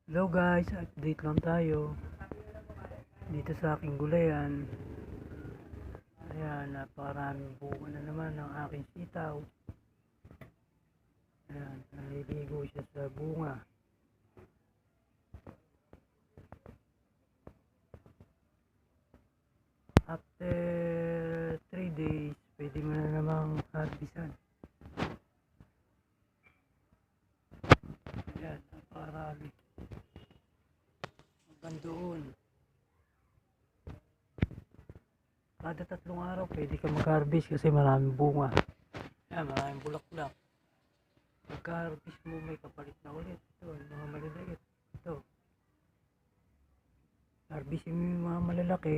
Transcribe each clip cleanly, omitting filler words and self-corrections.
Hello guys, update lang tayo dito sa aking gulayan. Ayan, napakaraming bunga na naman ng aking sitaw. Ayan, naliligo siya sa bunga. After 3 days, pwede mo na namang harvestan. Ayan, napakarami. Hanggang doon. Kada 3 araw pwede ka mag-harvest kasi maraming bunga. Ayan, maraming bulaklak. Pagka-harvest mo may kapalit na ulit. Ito, yung mga maliliit. Ito. Harvestin mo yung mga malalaki.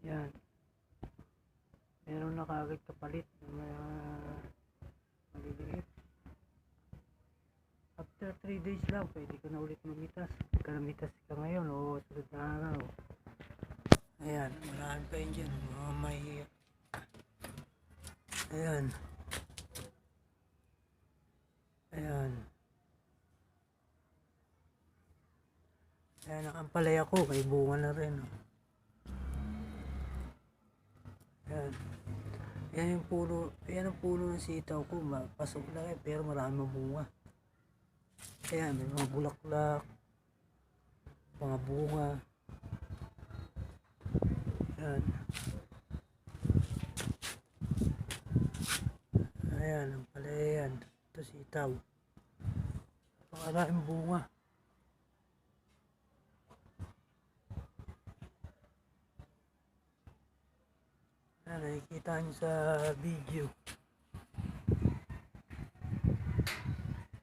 Yan. Meron na kagad kapalit ng mga maliliit. After 3 days lang, pwede ka na ulit mamitas. Pagka namitas ka ngayon o sunod na araw. Ayan, marami pa yun dyan. Mga may... Ayan. Ayan. Ayan, ang ampalaya ko, may bunga na rin. Ayan. Ayan yung puno, ayan ang puno ng sitaw ko. Pasok lang pero marami bunga. Ayan, may mga bulaklak, mga bunga. Ayan. Ayan, ang palaya yan. Ito sitaw. Maraming bunga. Ayan, nakikita nyo sa video.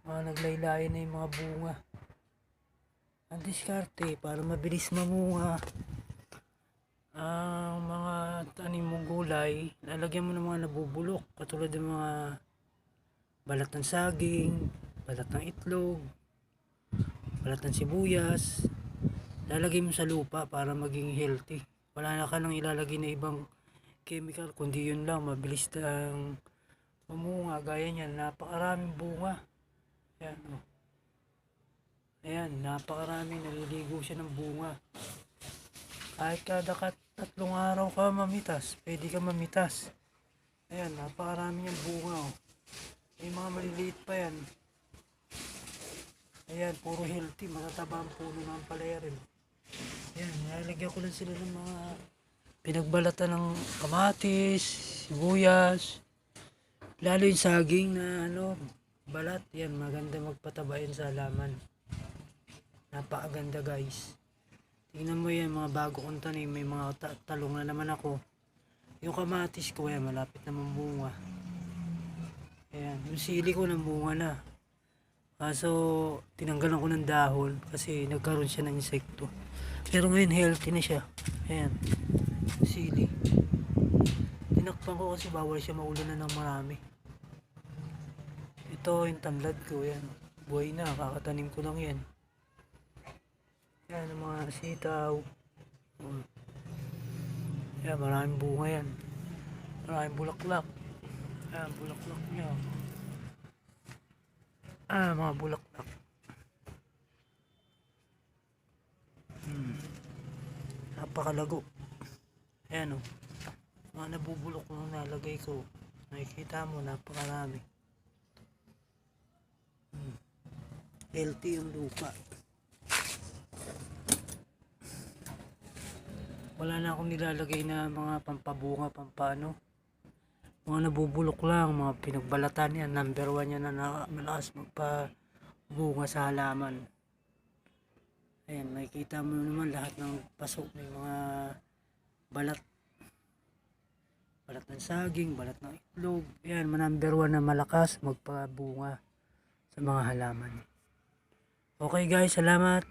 Mga naglaylayan na yung mga bunga. Ang diskarte para mabilis mamunga ang mga tanim mong gulay, lalagyan mo ng mga nabubulok katulad ng mga balat ng saging, balat ng itlog, balat ng sibuyas. Lalagay mo sa lupa para maging healthy. Wala na ka nang ilalagay na ibang chemical kundi yun lang, mabilis lang mamunga. Gaya niyan, napakaraming bunga. Ayan, oh. Ayan, napakarami, naliligo siya ng bunga. Kahit kada 3 araw ka mamitas, pwede ka mamitas. Ayan, napakarami niyang bunga, oh. May mga maliliit pa yan. Ayan, puro healthy, matataba ang puno ng palaya rin. Ayan, nilalagyan ko lang sila ng mga pinagbalatan ng kamatis, sibuyas, lalo yung saging na balat. Yan, maganda magpataba yan sa halaman. Napakaganda guys. Tingnan mo yan, mga bago kong tanim, may mga talong na naman ako. Yung kamatis ko yan, malapit na mamunga. Ayan, yung sili ko ng bunga na. Kaso tinanggalan ko ng dahon kasi nagkaroon siya ng insekto. Pero ngayon healthy na siya. Ayan, sili. Tinakpan ko kasi bawal siya maulunan ng marami. Ito yung tanlad ko, yan. Buhay na, kakatanim ko lang yan. Yan ang mga sitaw. Yan, maraming bunga yan. Maraming bulaklak. Yan, bulaklak niya. Mga bulaklak. Napakalago. Ayan o. Mga nabubulok nung nalagay ko. Nakikita mo, napakarami. Healthy yung lupa. Wala na akong nilalagay na mga pampabunga, pampano. Mga nabubulok lang, mga pinagbalatan yan. Number 1 yan na malakas magpabunga sa halaman. Ayan, makikita mo naman lahat ng pasok. May mga balat. Balat ng saging, balat ng itlog. Ayan, number 1 na malakas magpabunga sa mga halaman. Okay guys, salamat.